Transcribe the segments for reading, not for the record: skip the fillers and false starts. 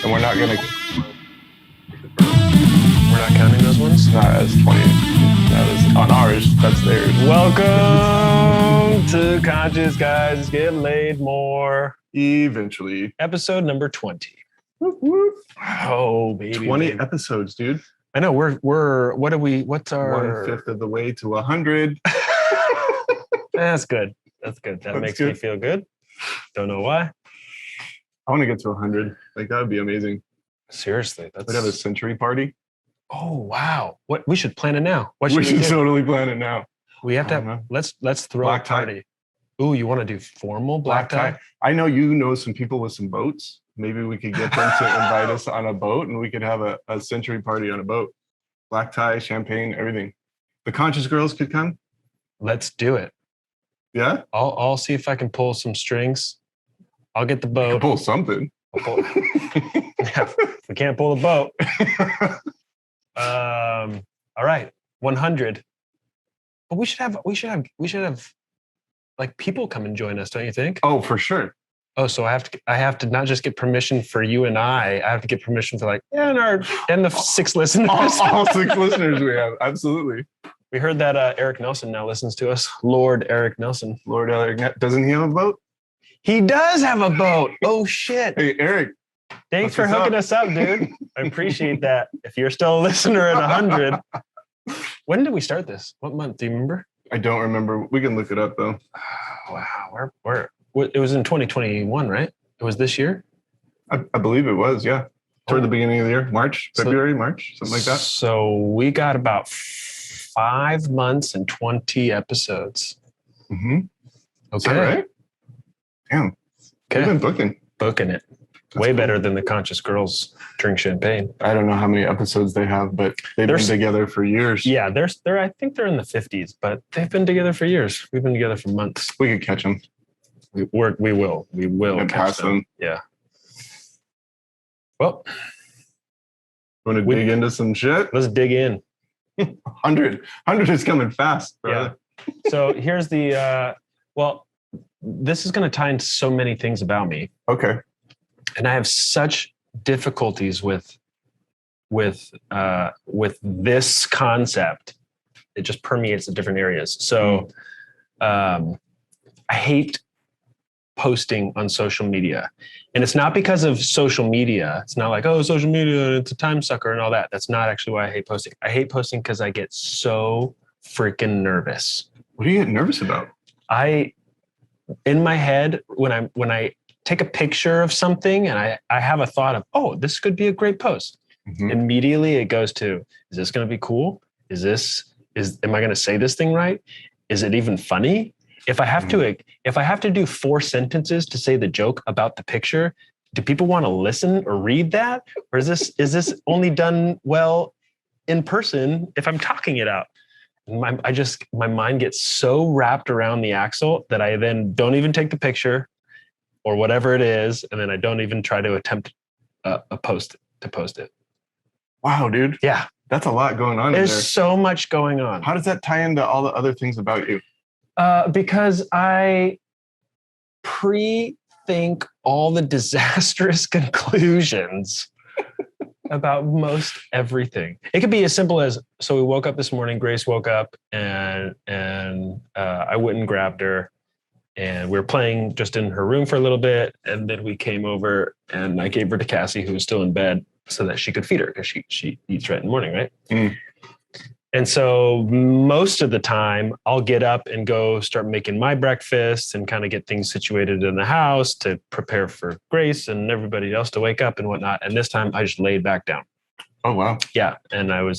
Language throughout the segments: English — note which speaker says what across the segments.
Speaker 1: And we're not
Speaker 2: counting those ones?
Speaker 1: not as 20. That is on ours. That's theirs.
Speaker 2: Welcome to Conscious Guys Get Laid More.
Speaker 1: Eventually.
Speaker 2: Episode number 20.
Speaker 1: Whoop, whoop.
Speaker 2: Oh, baby.
Speaker 1: 20
Speaker 2: baby.
Speaker 1: episodes, dude.
Speaker 2: I know. What's our
Speaker 1: 1/5 of the way to 100.
Speaker 2: That's good. That makes
Speaker 1: good.
Speaker 2: me feel good. Don't know why.
Speaker 1: I want to get to 100. Like, that would be amazing.
Speaker 2: Seriously.
Speaker 1: We'd have a century party.
Speaker 2: Oh, wow. What we should plan it now. What
Speaker 1: We
Speaker 2: should we
Speaker 1: should
Speaker 2: do?
Speaker 1: totally plan it now.
Speaker 2: We have to
Speaker 1: I don't
Speaker 2: have, let's throw
Speaker 1: Black
Speaker 2: a
Speaker 1: tie.
Speaker 2: party. Ooh, you want to do formal black tie?
Speaker 1: I know you know some people with some boats. Maybe we could get them to invite us on a boat and we could have a century party on a boat. Black tie, champagne, everything. The conscious girls could come.
Speaker 2: Let's do it.
Speaker 1: Yeah?
Speaker 2: I'll see if I can pull some strings. I'll get the boat.
Speaker 1: Pull something.
Speaker 2: If we can't pull the boat. All right. 100. But we should have like people come and join us, don't you think?
Speaker 1: Oh, for sure.
Speaker 2: Oh, so I have to not just get permission for you and I have to get permission for and the 6 listeners.
Speaker 1: All 6 listeners we have. Absolutely.
Speaker 2: We heard that Eric Nelson now listens to us. Lord Eric Nelson.
Speaker 1: Lord Eric, doesn't he have a boat?
Speaker 2: He does have a boat. Oh shit.
Speaker 1: Hey, Eric.
Speaker 2: Thanks for hooking us up, dude. I appreciate that. If you're still a listener at 100. When did we start this? What month? Do you remember?
Speaker 1: I don't remember. We can look it up though.
Speaker 2: Wow. It was in 2021, right? It was this year?
Speaker 1: I believe it was, yeah. Toward the beginning of the year. March, February, March, something like that.
Speaker 2: So we got about 5 months and 20 episodes.
Speaker 1: Mm-hmm.
Speaker 2: Okay.
Speaker 1: Is that right? Damn.
Speaker 2: Okay.
Speaker 1: We've been booking it.
Speaker 2: That's way cool. Better than the Conscious Girls Drink Champagne.
Speaker 1: I don't know how many episodes they have, but they've been together for years.
Speaker 2: Yeah, I think they're in the 50s, but they've been together for years. We've been together for months.
Speaker 1: We could catch them.
Speaker 2: We will
Speaker 1: and
Speaker 2: catch them. Yeah. Well,
Speaker 1: want to dig into some shit?
Speaker 2: Let's dig in.
Speaker 1: 100 is coming fast, bro.
Speaker 2: Yeah. So here's the this is going to tie into so many things about me.
Speaker 1: Okay.
Speaker 2: And I have such difficulties with this concept. It just permeates in different areas. So I hate posting on social media. And it's not because of social media. It's not like, oh, social media, it's a time sucker and all that. That's not actually why I hate posting. I hate posting because I get so freaking nervous.
Speaker 1: What do you get nervous about?
Speaker 2: In my head, when I take a picture of something and I have a thought of, oh, this could be a great post. Mm-hmm. Immediately it goes to, is this going to be cool? Am I going to say this thing right? Is it even funny? If I have to do 4 sentences to say the joke about the picture, do people want to listen or read that? Or is this only done well in person if I'm talking it out? My mind gets so wrapped around the axle that I then don't even take the picture or whatever it is, and then I don't even try to attempt a post it.
Speaker 1: Wow, dude.
Speaker 2: Yeah.
Speaker 1: That's a lot going on.
Speaker 2: There's so much going on.
Speaker 1: How does that tie into all the other things about you?
Speaker 2: Because I pre-think all the disastrous conclusions about most everything. It could be as simple as, so we woke up this morning, Grace woke up and I went and grabbed her and we were playing just in her room for a little bit. And then we came over and I gave her to Cassie, who was still in bed, so that she could feed her because she eats right in the morning, right? Mm. And so most of the time I'll get up and go start making my breakfast and kind of get things situated in the house to prepare for Grace and everybody else to wake up and whatnot. And this time I just laid back down.
Speaker 1: Oh, wow.
Speaker 2: Yeah. And I'm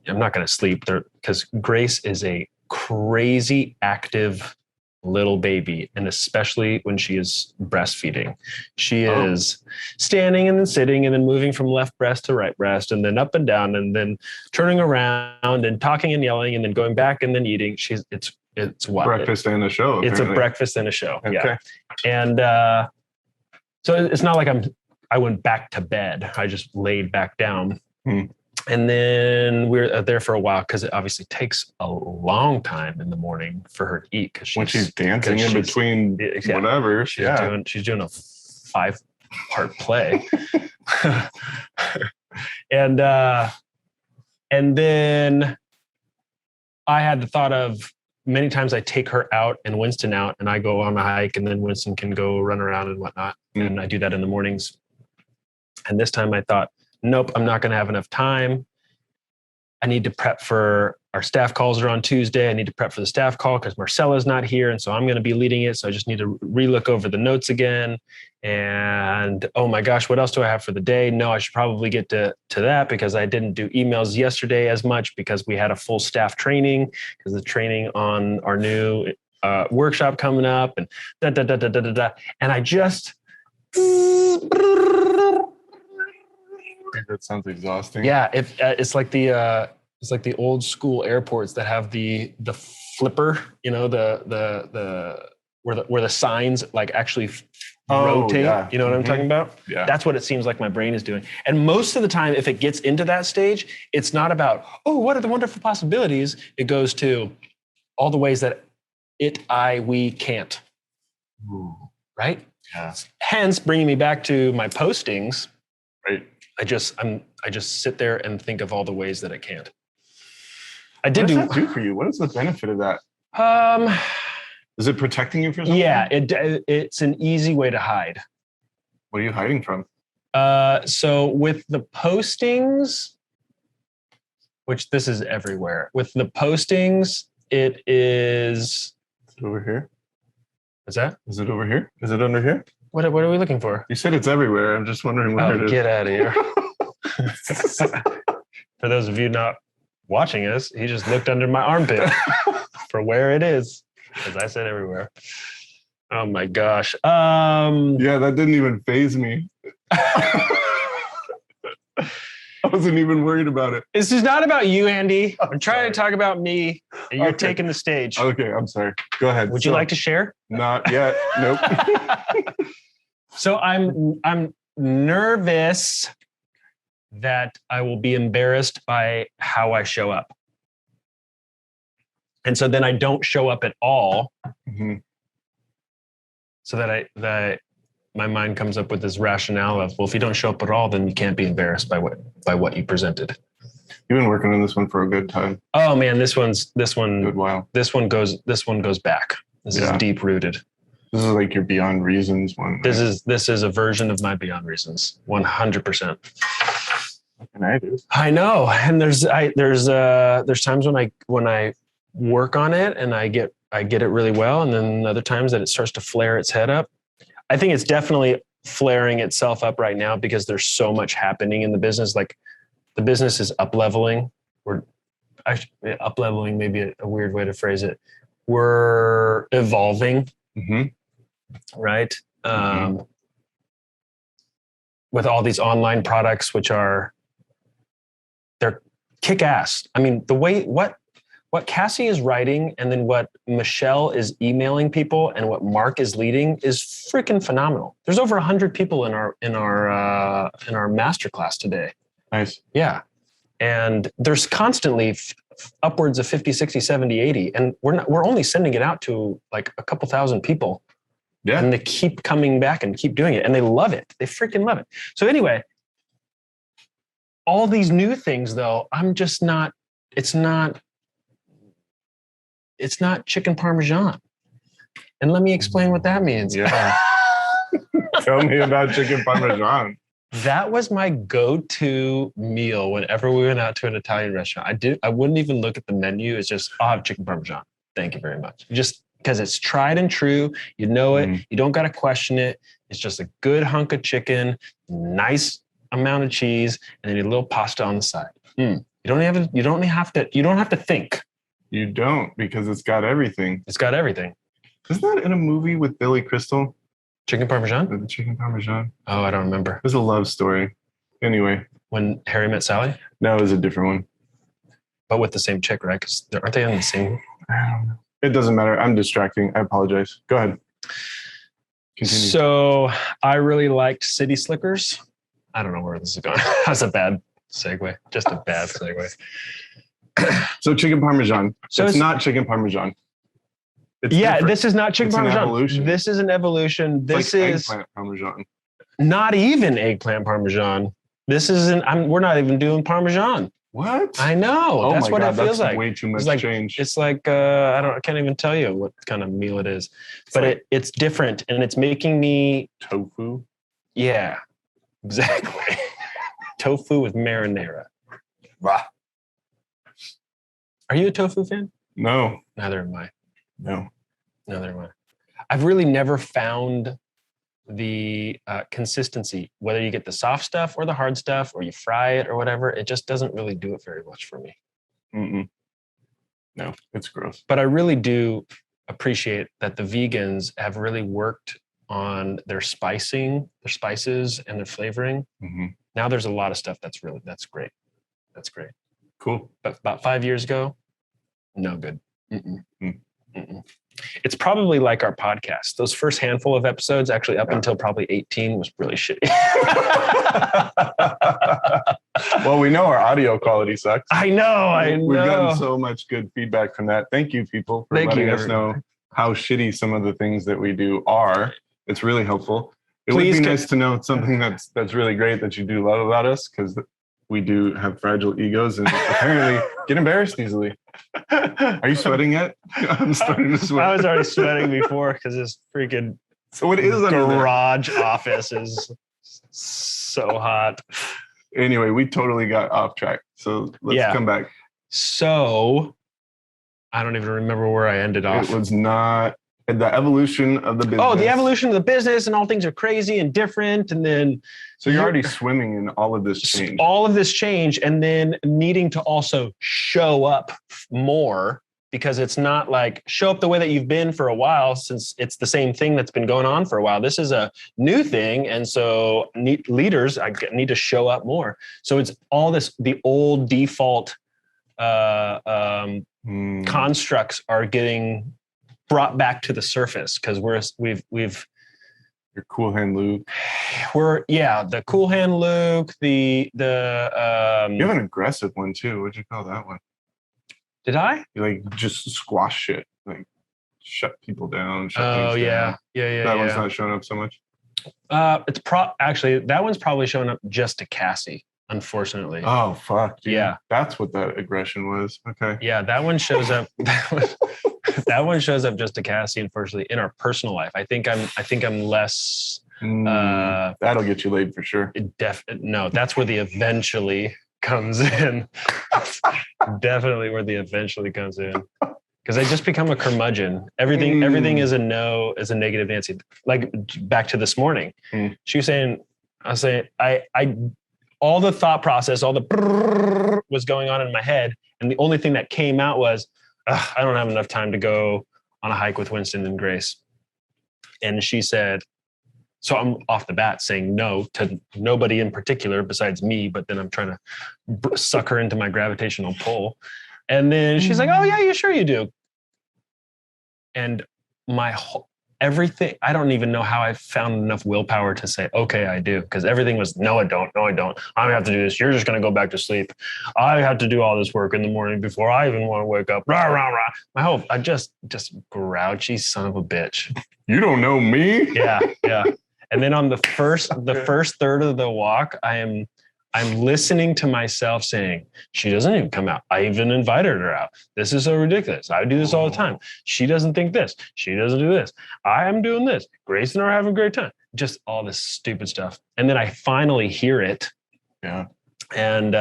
Speaker 2: not going to sleep there because Grace is a crazy active little baby. And especially when she is breastfeeding, she is standing and then sitting and then moving from left breast to right breast and then up and down and then turning around and talking and yelling and then going back and then eating. It's wild.
Speaker 1: Breakfast and a show.
Speaker 2: It's apparently a breakfast and a show.
Speaker 1: Okay.
Speaker 2: Yeah. And so it's not like I went back to bed. I just laid back down. And then we're there for a while because it obviously takes a long time in the morning for her to eat.
Speaker 1: When she's dancing in between whatever.
Speaker 2: She's doing a part play. And then I had the thought of many times I take her out and Winston out and I go on a hike and then Winston can go run around and whatnot. And I do that in the mornings. And this time I thought, nope, I'm not going to have enough time. I need to prep for our staff calls are on Tuesday. I need to prep for the staff call because Marcella's not here. And so I'm going to be leading it. So I just need to relook over the notes again. And oh my gosh, what else do I have for the day? No, I should probably get to that because I didn't do emails yesterday as much because we had a full staff training because the training on our new workshop coming up and And I just...
Speaker 1: That sounds exhausting.
Speaker 2: Yeah, it's like the old school airports that have the flipper, you know, the where the signs like actually rotate.
Speaker 1: Yeah.
Speaker 2: You know what I'm talking about?
Speaker 1: Yeah.
Speaker 2: That's what it seems like my brain is doing. And most of the time, if it gets into that stage, it's not about, oh, what are the wonderful possibilities? It goes to all the ways that we can't.
Speaker 1: Ooh.
Speaker 2: Right?
Speaker 1: Yeah.
Speaker 2: Hence, bringing me back to my postings.
Speaker 1: Right.
Speaker 2: I just sit there and think of all the ways that it can't.
Speaker 1: What does that do for you? What is the benefit of that? Is it protecting you from something?
Speaker 2: Yeah, it's an easy way to hide.
Speaker 1: What are you hiding from?
Speaker 2: So with the postings, which this is everywhere. With the postings, it is.
Speaker 1: Is it over here?
Speaker 2: What's that?
Speaker 1: Is it over here? Is it under here?
Speaker 2: What are we looking for?
Speaker 1: You said it's everywhere. I'm just wondering where it is.
Speaker 2: Get out of here. For those of you not watching us, he just looked under my armpit for where it is. As I said, everywhere. Oh my gosh.
Speaker 1: Yeah, that didn't even faze me. I wasn't even worried about it.
Speaker 2: This is not about you, Andy. I'm trying to talk about me, and you're taking the stage.
Speaker 1: Okay, I'm sorry. Go ahead.
Speaker 2: Would you like to share?
Speaker 1: Not yet. Nope.
Speaker 2: So I'm nervous that I will be embarrassed by how I show up. And so then I don't show up at all.
Speaker 1: Mm-hmm.
Speaker 2: So that my mind comes up with this rationale of, well, if you don't show up at all, then you can't be embarrassed by what you presented.
Speaker 1: You've been working on this one for a good time.
Speaker 2: Oh man, this one
Speaker 1: Good while.
Speaker 2: This one goes back. This is deep rooted.
Speaker 1: This is like your Beyond Reasons one. Right?
Speaker 2: This is a version of my Beyond Reasons, 100%.
Speaker 1: What can I do?
Speaker 2: I know, and there's times when I work on it and I get it really well, and then other times that it starts to flare its head up. I think it's definitely flaring itself up right now because there's so much happening in the business. Like the business is up leveling. Up leveling, maybe a weird way to phrase it. We're evolving.
Speaker 1: Mm-hmm.
Speaker 2: Right? With all these online products, they're kick ass. I mean, the way what Cassie is writing and then what Michelle is emailing people and what Mark is leading is freaking phenomenal. There's over 100 people in our masterclass today.
Speaker 1: Nice.
Speaker 2: Yeah. And there's constantly upwards of 50, 60, 70, 80. And we're only sending it out to like a couple thousand people. Yeah. And they keep coming back and keep doing it. And they love it. They freaking love it. So anyway, all these new things though, it's not chicken Parmesan. And let me explain what that means.
Speaker 1: Yeah. Tell me about chicken Parmesan.
Speaker 2: That was my go-to meal whenever we went out to an Italian restaurant. I wouldn't even look at the menu. It's just, I'll have chicken Parmesan. Thank you very much. Just because it's tried and true. You know it. You don't got to question it. It's just a good hunk of chicken, nice amount of cheese, and then a little pasta on the side. You don't have to think.
Speaker 1: You don't, because it's got everything.
Speaker 2: It's got everything.
Speaker 1: Isn't that in a movie with Billy Crystal?
Speaker 2: Chicken Parmesan?
Speaker 1: The chicken Parmesan.
Speaker 2: Oh, I don't remember.
Speaker 1: It was a love story. Anyway.
Speaker 2: When Harry Met Sally?
Speaker 1: No, it was a different one.
Speaker 2: But with the same chick, right? Because aren't they on the same?
Speaker 1: I don't know. It doesn't matter. I'm distracting. I apologize. Go ahead. Continue.
Speaker 2: So I really liked City Slickers. I don't know where this is going. That's a bad segue. Just a bad segue.
Speaker 1: So chicken Parmesan. So it's not chicken Parmesan.
Speaker 2: It's different. This is not chicken Parmesan.
Speaker 1: An evolution.
Speaker 2: This is an evolution. This
Speaker 1: like
Speaker 2: is
Speaker 1: eggplant Parmesan.
Speaker 2: Not even eggplant Parmesan. This isn't, we're not even doing Parmesan.
Speaker 1: What?
Speaker 2: I know.
Speaker 1: Oh
Speaker 2: That's
Speaker 1: my
Speaker 2: what
Speaker 1: God,
Speaker 2: it feels
Speaker 1: that's
Speaker 2: like.
Speaker 1: way too much
Speaker 2: It's like
Speaker 1: change.
Speaker 2: It's like I can't even tell you what kind of meal it is, but like, it's different, and it's making me
Speaker 1: tofu.
Speaker 2: Yeah, exactly. Tofu with marinara.
Speaker 1: Bah.
Speaker 2: Are you a tofu fan?
Speaker 1: No.
Speaker 2: Neither am I.
Speaker 1: No.
Speaker 2: Neither am I. I've really never found the consistency, whether you get the soft stuff or the hard stuff, or you fry it or whatever. It just doesn't really do it very much for me.
Speaker 1: Mm-mm. No, it's gross.
Speaker 2: But I really do appreciate that the vegans have really worked on their spicing, their spices, and their flavoring.
Speaker 1: Mm-hmm.
Speaker 2: Now there's a lot of stuff that's great. That's great.
Speaker 1: Cool.
Speaker 2: But about 5 years ago, no good. Mm-mm. Mm-mm. It's probably like our podcast. Those first handful of episodes, actually up until probably 18, was really shitty.
Speaker 1: Well, we know our audio quality sucks.
Speaker 2: I know.
Speaker 1: We've gotten so much good feedback from that. Thank you, people, for letting us know how shitty some of the things that we do are. It's really helpful. It would be nice to know something that's really great that you do love about us, because we do have fragile egos and apparently get embarrassed easily. Are you sweating yet? I'm starting to sweat.
Speaker 2: I was already sweating before because this freaking garage office is so hot.
Speaker 1: Anyway, we totally got off track. So let's come back.
Speaker 2: So I don't even remember where I ended off.
Speaker 1: It was not the evolution of the business.
Speaker 2: Oh, the evolution of the business, and all things are crazy and different. And then
Speaker 1: so you're already swimming in all of this change.
Speaker 2: All of this change, and then needing to also show up more, because it's not like show up the way that you've been for a while, since it's the same thing that's been going on for a while. This is a new thing. And so leaders need to show up more. So it's all this, the old default constructs are getting brought back to the surface, because we've
Speaker 1: your cool hand Luke.
Speaker 2: The cool hand Luke, the
Speaker 1: you have an aggressive one too. What'd you call that one?
Speaker 2: Did I?
Speaker 1: You like just squash shit, like shut people down.
Speaker 2: Yeah.
Speaker 1: That one's not showing up so much.
Speaker 2: It's actually that one's probably showing up just to Cassie, unfortunately.
Speaker 1: Oh fuck, dude.
Speaker 2: Yeah,
Speaker 1: that's what that aggression was. Okay.
Speaker 2: Yeah, that one shows up. That one shows up just to Cassie, unfortunately, in our personal life. I think I'm less.
Speaker 1: That'll get you laid for sure.
Speaker 2: No, that's where the eventually comes in. Definitely where the eventually comes in. Because I just become a curmudgeon. Everything is a no, is a negative Nancy. Like back to this morning, she was saying, I all the thought process, all the was going on in my head, and the only thing that came out was, I don't have enough time to go on a hike with Winston and Grace. And she said, so I'm off the bat saying no to nobody in particular besides me, but then I'm trying to suck her into my gravitational pull. And then she's like, oh yeah, you do. And my whole, everything, I don't even know how I found enough willpower to say, okay, I do. Because everything was, no, I don't. I'm gonna have to do this. You're just going to go back to sleep. I have to do all this work in the morning before I even want to wake up. Rah, rah, rah. My whole, I just grouchy son of a bitch.
Speaker 1: You don't know me.
Speaker 2: Yeah. And then on the first third of the walk, I'm listening to myself saying, she doesn't even come out. I even invited her out. This is so ridiculous. I do this all the time. She doesn't think this. She doesn't do this. I am doing this. Grace and I are having a great time. Just all this stupid stuff. And then I finally hear it.
Speaker 1: Yeah.
Speaker 2: And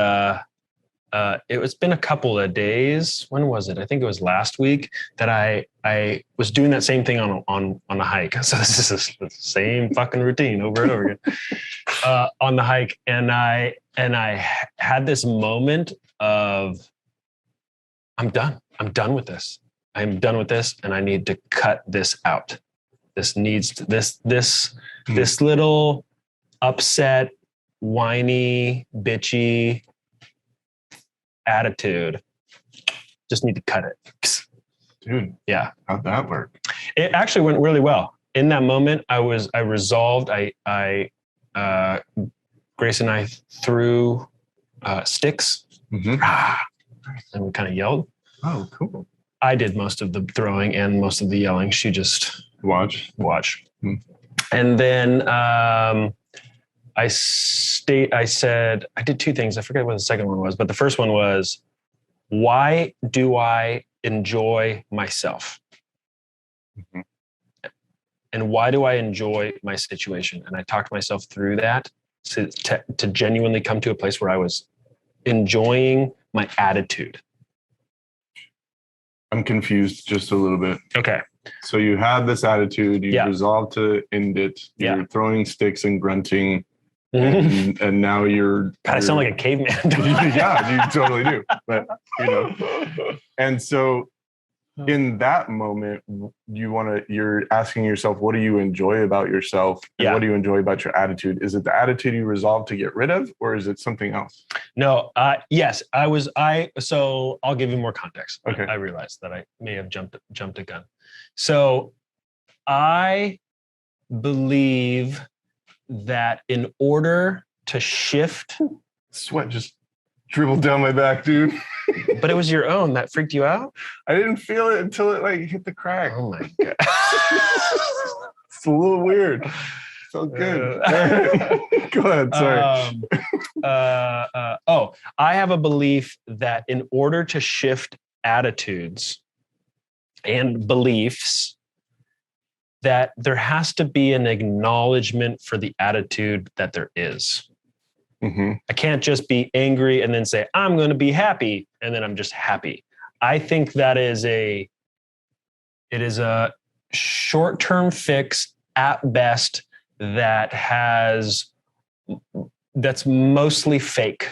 Speaker 2: it's been a couple of days. When was it? I think it was last week that I was doing that same thing on a hike. So this is the same fucking routine over and over again on the hike. And I had this moment of, I'm done. I'm done with this. I'm done with this, and I need to cut this out. This needs to, this little upset, whiny, bitchy attitude. Just need to cut it.
Speaker 1: Dude.
Speaker 2: Yeah.
Speaker 1: How'd that work?
Speaker 2: It actually went really well. In that moment, I resolved, Grace and I threw sticks and we kind of yelled.
Speaker 1: Oh, cool.
Speaker 2: I did most of the throwing and most of the yelling. She just
Speaker 1: watch.
Speaker 2: And then I said, I did two things. I forget what the second one was, but the first one was, why do I enjoy myself?
Speaker 1: Mm-hmm.
Speaker 2: And why do I enjoy my situation? And I talked myself through that to genuinely come to a place where I was enjoying my attitude.
Speaker 1: I'm confused just a little bit.
Speaker 2: Okay.
Speaker 1: So you had this attitude, you resolved to end it. You're throwing sticks and grunting. And now you're.
Speaker 2: God, I sound like a caveman.
Speaker 1: Yeah, you totally do. But, and so in that moment, you're asking yourself, what do you enjoy about yourself? And what do you enjoy about your attitude? Is it the attitude you resolve to get rid of, or is it something else?
Speaker 2: No. Yes, so I'll give you more context.
Speaker 1: Okay.
Speaker 2: I realized that I may have jumped a gun. So I believe that in order to shift,
Speaker 1: sweat just dribbled down my back, dude.
Speaker 2: But it was your own that freaked you out.
Speaker 1: I didn't feel it until it like hit the crack.
Speaker 2: Oh my God.
Speaker 1: It's a little weird. So good. Go ahead. Sorry.
Speaker 2: I have a belief that in order to shift attitudes and beliefs, that there has to be an acknowledgement for the attitude that there is.
Speaker 1: Mm-hmm.
Speaker 2: I can't just be angry and then say, I'm going to be happy. And then I'm just happy. I think that it is a short-term fix at best that's mostly fake.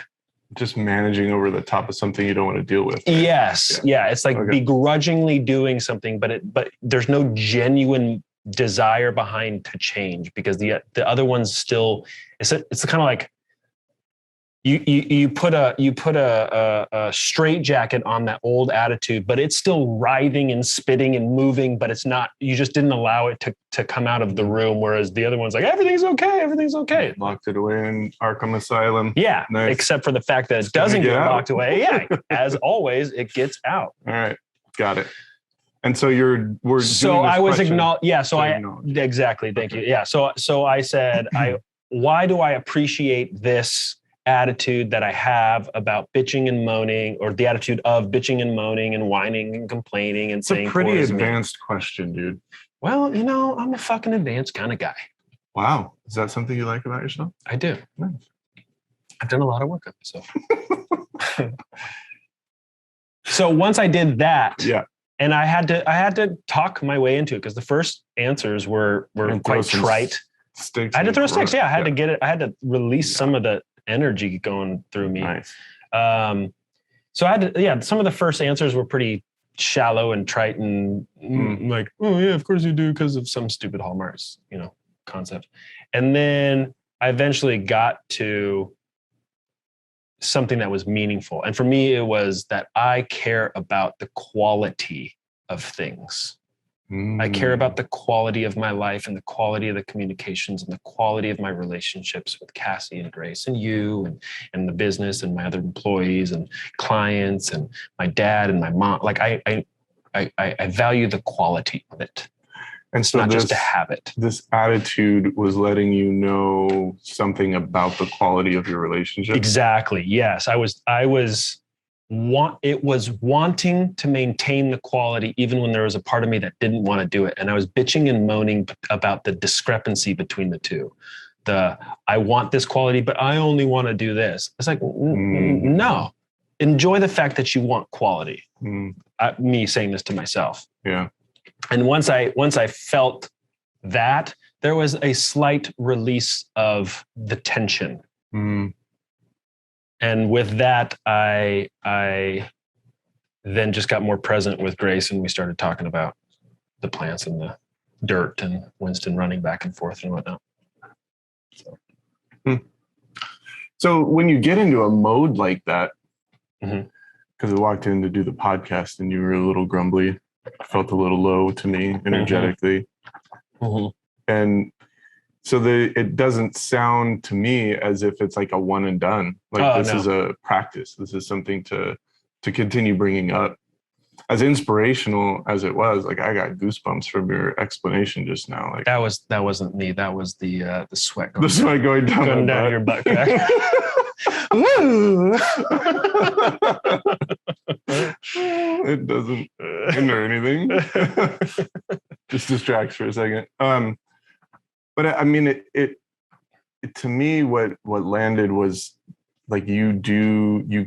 Speaker 1: Just managing over the top of something you don't want to deal with. Right?
Speaker 2: Yes. Yeah. It's like begrudgingly doing something, but there's no genuine desire behind to change, because the other one's still, it's kind of like you put a straitjacket on that old attitude, but it's still writhing and spitting and moving, but it's not, you just didn't allow it to come out of the room. Whereas the other one's like, everything's okay.
Speaker 1: Locked it away in Arkham Asylum.
Speaker 2: Yeah. Nice. Except for the fact that it doesn't get locked away. Yeah. As always, it gets out.
Speaker 1: All right. Got it. And so
Speaker 2: exactly. Thank you. Yeah. So I said, why do I appreciate this attitude that I have about bitching and moaning, or the attitude of bitching and moaning and whining and complaining and saying,
Speaker 1: it's a pretty advanced question, dude.
Speaker 2: Well, I'm a fucking advanced kind of guy.
Speaker 1: Wow. Is that something you like about yourself?
Speaker 2: I do.
Speaker 1: Nice.
Speaker 2: I've done a lot of work on myself. So once I did that, and I had to talk my way into it, because the first answers were quite trite. I had to throw sticks. Yeah. I had to get it. I had to release some of the energy going through me.
Speaker 1: Nice.
Speaker 2: So I had to, some of the first answers were pretty shallow and trite and like, oh yeah, of course you do, because of some stupid Hallmarks, concept. And then I eventually got to something that was meaningful. And for me, it was that I care about the quality of things. I care about the quality of my life and the quality of the communications and the quality of my relationships with Cassie and Grace and you and the business and my other employees and clients and my dad and my mom. Like I value the quality of it. And so not just to have it.
Speaker 1: This attitude was letting you know something about the quality of your relationship.
Speaker 2: Exactly. Yes. It was wanting to maintain the quality even when there was a part of me that didn't want to do it. And I was bitching and moaning about the discrepancy between the two. I want this quality, but I only want to do this. It's like, no, enjoy the fact that you want quality. Me saying this to myself.
Speaker 1: Yeah.
Speaker 2: And once I felt that, there was a slight release of the tension. And with that, I then just got more present with Grace, and we started talking about the plants and the dirt and Winston running back and forth and whatnot.
Speaker 1: So when you get into a mode like that,
Speaker 2: because
Speaker 1: I walked in to do the podcast and you were a little grumbly, felt a little low to me energetically. And so it doesn't sound to me as if it's like a one and done. Like this is a practice. This is something to continue bringing up. as inspirational as it was, like I got goosebumps from your explanation just now. Like
Speaker 2: that wasn't me. That was the sweat
Speaker 1: going down
Speaker 2: your butt crack. Woo!
Speaker 1: It doesn't hinder anything. Just distracts for a second. But I mean, it to me, what landed was like you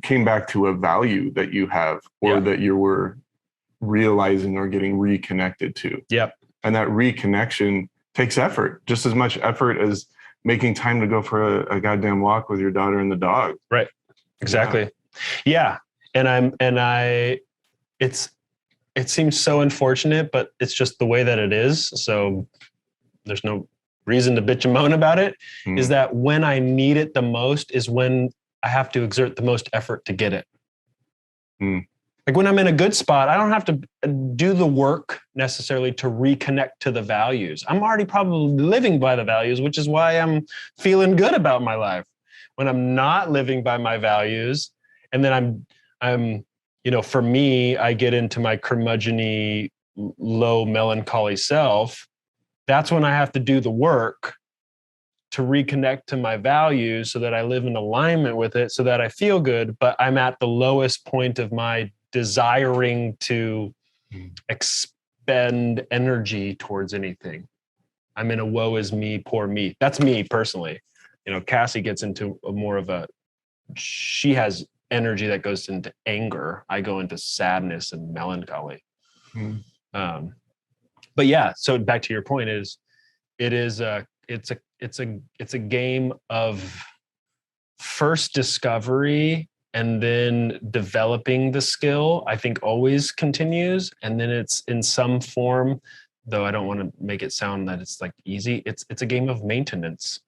Speaker 1: came back to a value that you have, or that you were realizing or getting reconnected to.
Speaker 2: Yep.
Speaker 1: And that reconnection takes effort, just as much effort as making time to go for a goddamn walk with your daughter and the dog.
Speaker 2: Right. Exactly. Yeah. It seems so unfortunate, but it's just the way that it is. So there's no reason to bitch and moan about it. Is that when I need it the most is when I have to exert the most effort to get it. Like when I'm in a good spot, I don't have to do the work necessarily to reconnect to the values. I'm already probably living by the values, which is why I'm feeling good about my life. When I'm not living by my values, and then I'm, for me, I get into my curmudgeon-y, low melancholy self. That's when I have to do the work to reconnect to my values so that I live in alignment with it, so that I feel good, but I'm at the lowest point of my desiring to expend energy towards anything. I'm in a woe is me, poor me. That's me personally. Cassie gets into she has energy that goes into anger. I go into sadness and melancholy. But yeah, so back to your point it's a game of first discovery and then developing the skill. I think always continues, and then it's in some form, though I don't want to make it sound that it's like easy. It's a game of maintenance.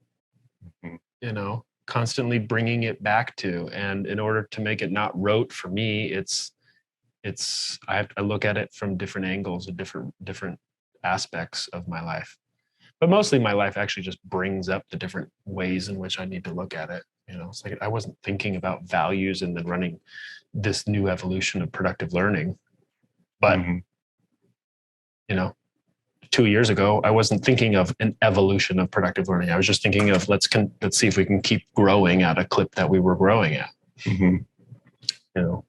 Speaker 2: Constantly bringing it back to, and in order to make it not rote for me, I look at it from different angles and different aspects of my life. But mostly my life actually just brings up the different ways in which I need to look at it. It's like I wasn't thinking about values and then running this new evolution of productive learning. But, 2 years ago, I wasn't thinking of an evolution of productive learning. I was just thinking of let's see if we can keep growing at a clip that we were growing at. A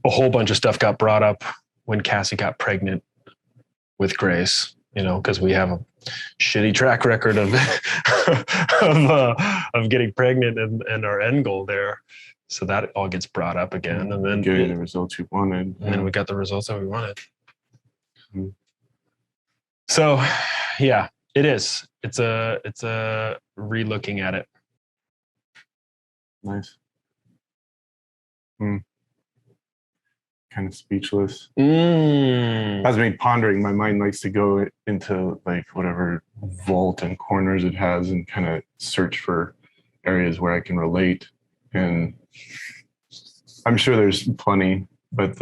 Speaker 2: whole bunch of stuff got brought up when Cassie got pregnant with Grace, because we have a shitty track record of of getting pregnant and our end goal there. So that all gets brought up again, and then
Speaker 1: getting the results you wanted.
Speaker 2: And then we got the results that we wanted. So, yeah, it is. It's a re-looking at it.
Speaker 1: Nice. Kind of speechless. Has me pondering. My mind likes to go into like whatever vault and corners it has and kind of search for areas where I can relate. And I'm sure there's plenty, but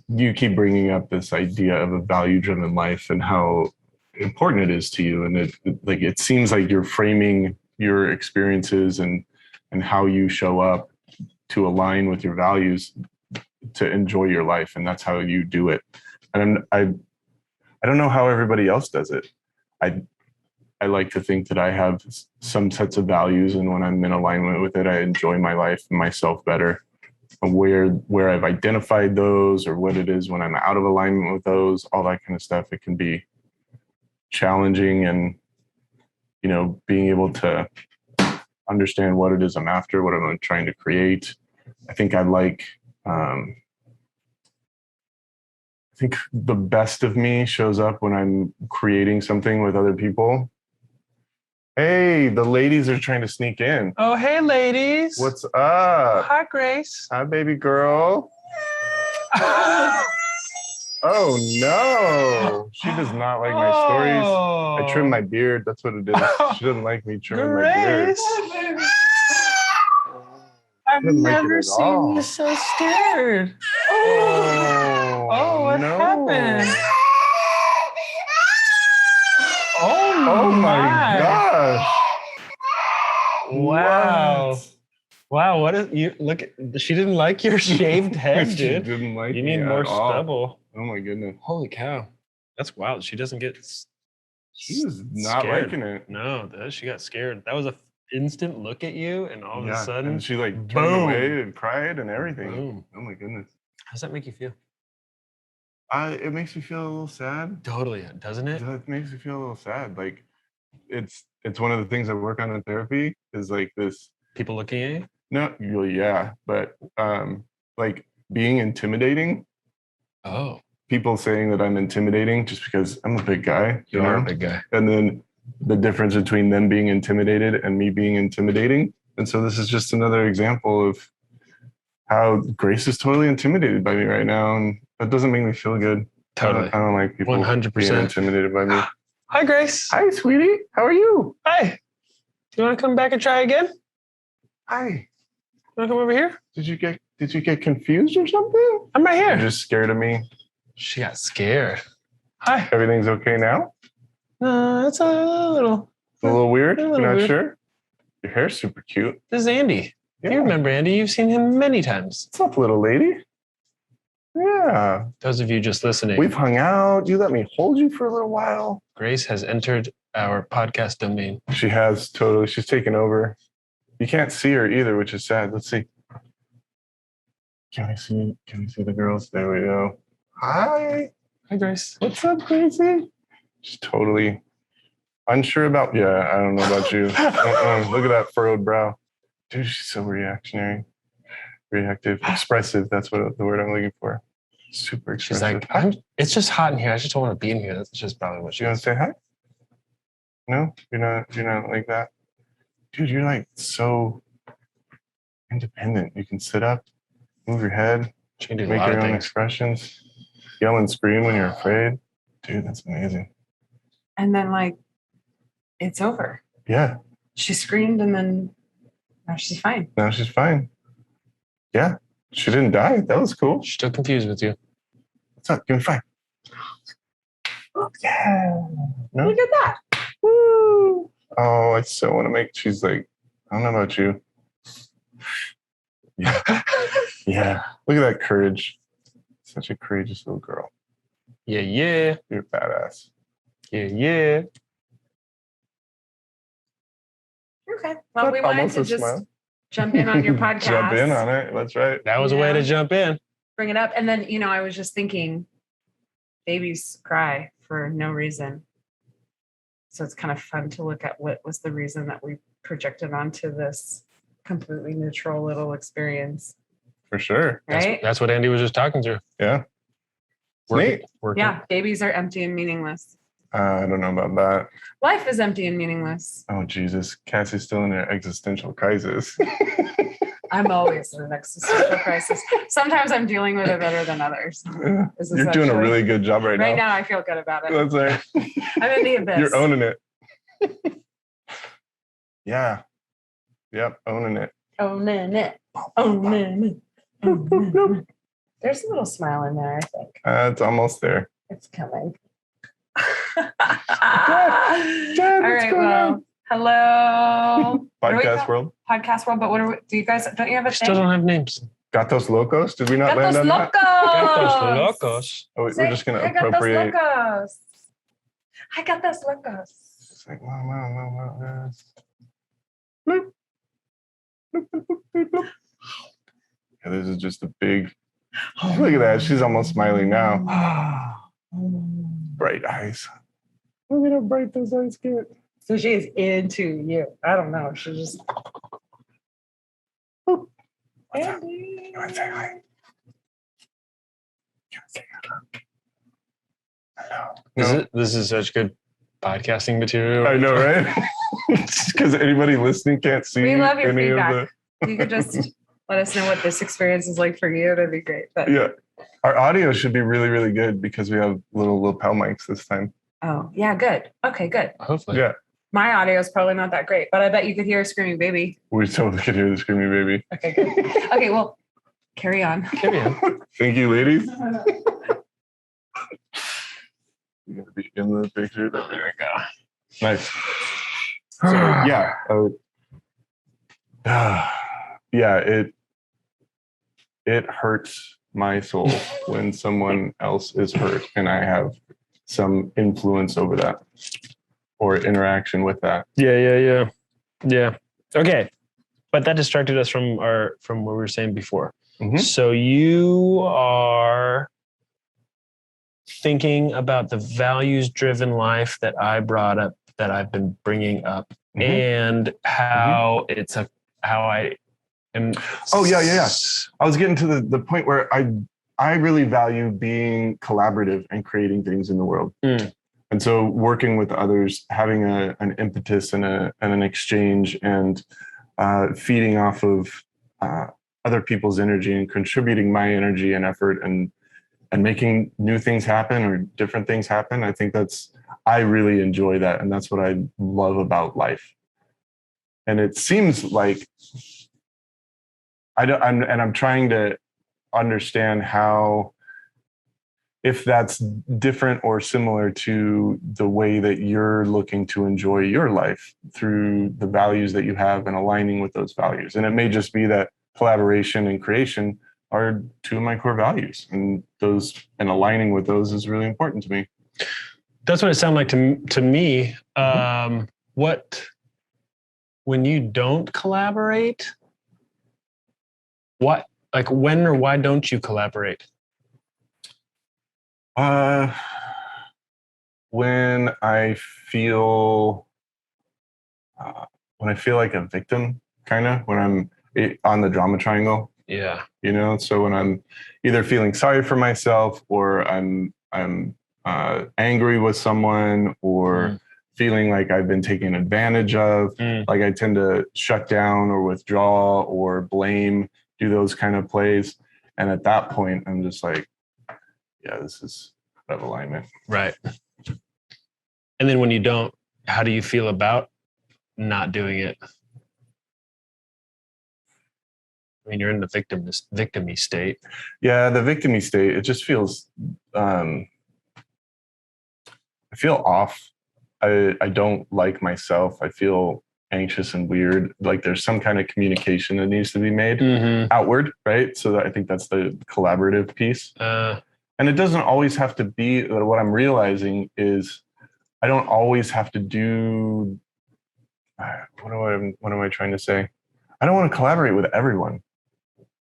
Speaker 1: you keep bringing up this idea of a value-driven life and how important it is to you. And it seems like you're framing your experiences and how you show up to align with your values to enjoy your life. And that's how you do it. And I don't know how everybody else does it. I like to think that I have some sets of values, and when I'm in alignment with it, I enjoy my life and myself better. Where I've identified those, or what it is when I'm out of alignment with those, all that kind of stuff, it can be challenging. And being able to understand what it is I'm after, what I'm trying to create. I think I think the best of me shows up when I'm creating something with other people. Hey, the ladies are trying to sneak in.
Speaker 2: Oh, hey, ladies.
Speaker 1: What's up?
Speaker 2: Hi, Grace.
Speaker 1: Hi, baby girl. Oh, no. She does not like my stories. I trim my beard. That's what it is. She doesn't like me trimming my beard.
Speaker 2: I've never seen you so scared. Oh, what happened? Oh my
Speaker 1: gosh.
Speaker 2: Wow. Wow, what is you look at? She didn't like your shaved head,
Speaker 1: She
Speaker 2: dude.
Speaker 1: didn't like
Speaker 2: You
Speaker 1: me
Speaker 2: need more
Speaker 1: at all.
Speaker 2: stubble.
Speaker 1: Oh my goodness.
Speaker 2: Holy cow. That's wild. She doesn't get
Speaker 1: She was not
Speaker 2: scared.
Speaker 1: liking it.
Speaker 2: No, she got scared. That was a instant look at you, and all of a sudden,
Speaker 1: and she like turned
Speaker 2: boom.
Speaker 1: away and cried and everything.
Speaker 2: Boom.
Speaker 1: Oh my goodness.
Speaker 2: How does that make you feel?
Speaker 1: It makes me feel a little sad.
Speaker 2: Totally, doesn't it?
Speaker 1: It makes me feel a little sad. Like it's one of the things I work on in therapy is like this.
Speaker 2: People looking at you?
Speaker 1: No, yeah, but like being intimidating.
Speaker 2: Oh.
Speaker 1: People saying that I'm intimidating just because I'm a big guy.
Speaker 2: You are a big guy.
Speaker 1: And then the difference between them being intimidated and me being intimidating. And so this is just another example of how Grace is totally intimidated by me right now. And that doesn't make me feel good.
Speaker 2: Totally.
Speaker 1: I don't like people
Speaker 2: 100%
Speaker 1: being intimidated by me.
Speaker 2: Hi, Grace.
Speaker 1: Hi, sweetie. How are you?
Speaker 2: Hi. Do you want to come back and try again?
Speaker 1: Hi.
Speaker 2: You want to come over here?
Speaker 1: Did you get confused or something?
Speaker 2: I'm right here.
Speaker 1: You're just scared of me.
Speaker 2: She got scared. Hi.
Speaker 1: Everything's okay now?
Speaker 2: It's a little
Speaker 1: weird.
Speaker 2: A little
Speaker 1: You're not
Speaker 2: weird.
Speaker 1: sure? Your hair's super cute.
Speaker 2: This is Andy.
Speaker 1: Yeah.
Speaker 2: You remember Andy? You've seen him many times.
Speaker 1: What's up, little lady? Yeah.
Speaker 2: Those of you just listening,
Speaker 1: We've hung out. You let me hold you for a little while.
Speaker 2: Grace has entered our podcast domain.
Speaker 1: She has totally. She's taken over. You can't see her either, which is sad. Let's see. Can we see the girls? There we go. Hi.
Speaker 2: Hi, Grace.
Speaker 1: What's up, Gracie? She's totally unsure about. Yeah, I don't know about you. Look at that furrowed brow. Dude, she's so reactive, expressive. That's what the word I'm looking for. Super expressive.
Speaker 2: She's like, it's just hot in here. I just don't want to be in here. That's just probably what she
Speaker 1: You want to say hi? No, you're not like that. Dude, you're like so independent. You can sit up, move your head,
Speaker 2: She can do
Speaker 1: make
Speaker 2: a lot
Speaker 1: your
Speaker 2: of
Speaker 1: own
Speaker 2: things.
Speaker 1: expressions, yell and scream when you're afraid. Dude, that's amazing.
Speaker 3: And then like, it's over.
Speaker 1: Yeah.
Speaker 3: She screamed and then now she's fine.
Speaker 1: Now she's fine. Yeah. She didn't die. That was cool.
Speaker 2: She's still confused with you.
Speaker 1: What's up? Give me 5. Yeah. No?
Speaker 3: Look at that.
Speaker 1: Woo. Oh, I so want to make. She's like, I don't know about you. Yeah. Yeah. Look at that courage. Such a courageous little girl.
Speaker 2: Yeah, yeah.
Speaker 1: You're badass.
Speaker 2: Yeah, yeah.
Speaker 3: Okay. Well, we wanted
Speaker 1: Almost
Speaker 3: to
Speaker 1: a
Speaker 3: just
Speaker 1: smile.
Speaker 3: jump in on your podcast.
Speaker 1: Jump in on it. That's right.
Speaker 2: That was a way to jump in.
Speaker 3: Bring it up. And then, I was just thinking babies cry for no reason. So it's kind of fun to look at what was the reason that we projected onto this completely neutral little experience.
Speaker 1: For sure.
Speaker 3: Right?
Speaker 2: That's what Andy was just talking through.
Speaker 1: Yeah.
Speaker 2: Working.
Speaker 3: Yeah. Babies are empty and meaningless.
Speaker 1: I don't know about that.
Speaker 3: Life is empty and meaningless.
Speaker 1: Oh, Jesus. Cassie's still in an existential crisis.
Speaker 3: I'm always in an existential crisis. Sometimes I'm dealing with it better than others.
Speaker 1: You're doing a really good job right now.
Speaker 3: Right now, I feel good about it.
Speaker 1: That's right.
Speaker 3: I'm in the abyss.
Speaker 1: You're owning it. Yeah. Yep. Owning it.
Speaker 3: Owning it. Owning it. Owning it. There's a little smile in there, I think.
Speaker 1: It's almost there.
Speaker 3: It's coming.
Speaker 1: Dad,
Speaker 3: All right. Well, hello.
Speaker 1: Podcast world.
Speaker 3: Podcast world. But what are we, do you guys, don't you have a thing?
Speaker 2: Still don't have names.
Speaker 1: Gatos Locos? Did we not land
Speaker 3: Gatos
Speaker 1: on that?
Speaker 3: Locos.
Speaker 2: Locos.
Speaker 1: Oh, we're just going to
Speaker 3: Gatos
Speaker 1: appropriate.
Speaker 3: Locos. I got those locos.
Speaker 1: It's like, wow. Bloop. Bloop, bloop, bloop, bloop, bloop. Yeah, this is just a big. Oh, look at that. She's almost smiling now. Bright eyes. Look at how bright those eyes get.
Speaker 3: So she is into you. I don't know. She just.
Speaker 1: Boop. What's up? You want to say hi? You want to say hello? No.
Speaker 2: This is such good podcasting material.
Speaker 1: I know, right? Because anybody listening can't see.
Speaker 3: We love your
Speaker 1: any
Speaker 3: feedback.
Speaker 1: of the.
Speaker 3: You could just let us know what this experience is like for you. That'd be great. But
Speaker 1: Yeah, our audio should be really, really good because we have little lapel mics this time.
Speaker 3: oh yeah, good. Okay, good.
Speaker 2: Hopefully.
Speaker 1: Yeah,
Speaker 3: My audio is probably not that great, but I bet you could hear a screaming baby.
Speaker 1: we totally could hear the screaming baby.
Speaker 3: Okay, good. Okay, well, carry on.
Speaker 2: Carry on.
Speaker 1: Thank you, ladies. You gotta be in the picture. There we go. Nice. So, yeah. it hurts my soul when someone else is hurt and I have some influence over that or interaction with that.
Speaker 2: Yeah. Okay. But that distracted us from what we were saying before. Mm-hmm. So you are thinking about the values-driven life that I brought up, that I've been bringing up, mm-hmm. and how mm-hmm. how I am.
Speaker 1: Oh yeah. I was getting to the point where I really value being collaborative and creating things in the world. Mm. And so working with others, having an impetus and an exchange and feeding off of other people's energy and contributing my energy and effort and making new things happen or different things happen. I think I really enjoy that. And that's what I love about life. And it seems like I'm trying to understand how, if that's different or similar to the way that you're looking to enjoy your life through the values that you have and aligning with those values. And it may just be that collaboration and creation are two of my core values, and aligning with those is really important to me.
Speaker 2: That's what it sounded like to me. Mm-hmm. When you don't collaborate, when or why don't you collaborate?
Speaker 1: When I feel like a victim, kind of, when I'm on the drama triangle.
Speaker 2: Yeah.
Speaker 1: So when I'm either feeling sorry for myself or I'm angry with someone or feeling like I've been taken advantage of, like I tend to shut down or withdraw or blame, do those kind of plays. And at that point, I'm just like, yeah, this is out of alignment.
Speaker 2: Right. And then when you don't, how do you feel about not doing it? I mean, you're in the victim-y state.
Speaker 1: Yeah, the victim-y state, it just feels, I feel off. I don't like myself. I feel anxious and weird. Like there's some kind of communication that needs to be made outward, right? So I think that's the collaborative piece. And it doesn't always have to be, what I'm realizing is I don't always have to do, what am I trying to say? I don't want to collaborate with everyone.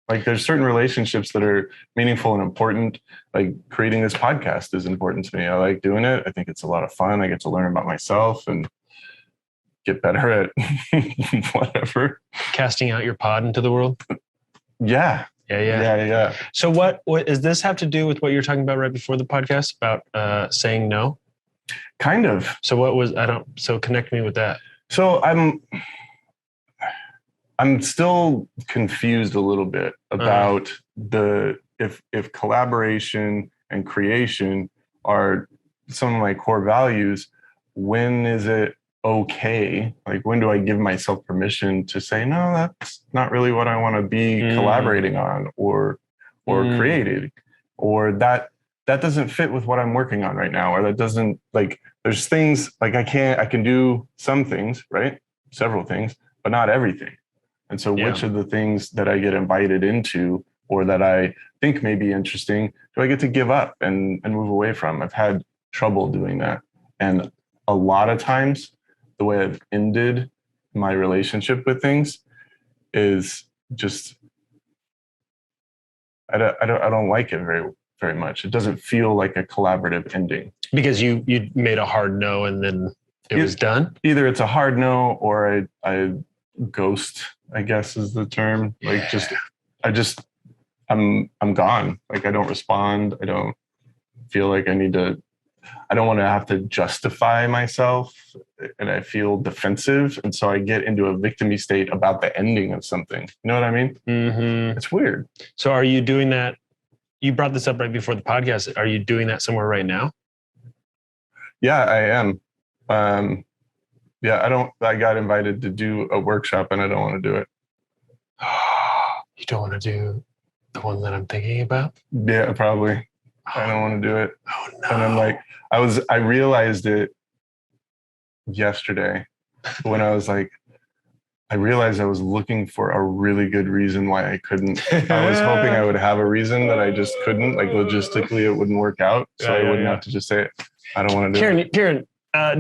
Speaker 1: Like there's certain relationships that are meaningful and important. Like creating this podcast is important to me. I like doing it. I think it's a lot of fun. I get to learn about myself and get better at whatever.
Speaker 2: Casting out your pod into the world.
Speaker 1: Yeah.
Speaker 2: So what does this have to do with what you're talking about right before the podcast about saying no?
Speaker 1: Kind of.
Speaker 2: So connect me with that.
Speaker 1: So I'm still confused a little bit about if collaboration and creation are some of my core values, when is it okay? Like when do I give myself permission to say, no, that's not really what I want to be collaborating on or creating, or that doesn't fit with what I'm working on right now, or that doesn't, like, there's things like I can do some things, right? Several things, but not everything. And so which of the things that I get invited into or that I think may be interesting do I get to give up and move away from? I've had trouble doing that. And a lot of times the way I've ended my relationship with things is just, I don't like it very, very much. It doesn't feel like a collaborative ending.
Speaker 2: Because you made a hard no and then it was done? Either
Speaker 1: it's a hard no or I ghost, I guess is the term. Like I'm gone. Like I don't respond. I don't feel like I don't want to have to justify myself, and I feel defensive. And so I get into a victim-y state about the ending of something. You know what I mean? Mm-hmm. It's weird.
Speaker 2: So are you doing that? You brought this up right before the podcast. Are you doing that somewhere right now?
Speaker 1: Yeah, I am. I got invited to do a workshop and I don't want to do it.
Speaker 2: You don't want to do the one that I'm thinking about?
Speaker 1: Yeah, probably. I don't want to do it.
Speaker 2: Oh no.
Speaker 1: And I'm like, I realized it yesterday when I was like, I realized I was looking for a really good reason why I couldn't. I was hoping I would have a reason that I just couldn't. Like logistically, it wouldn't work out. So I wouldn't have to just say, I don't want to do it.
Speaker 2: Karen,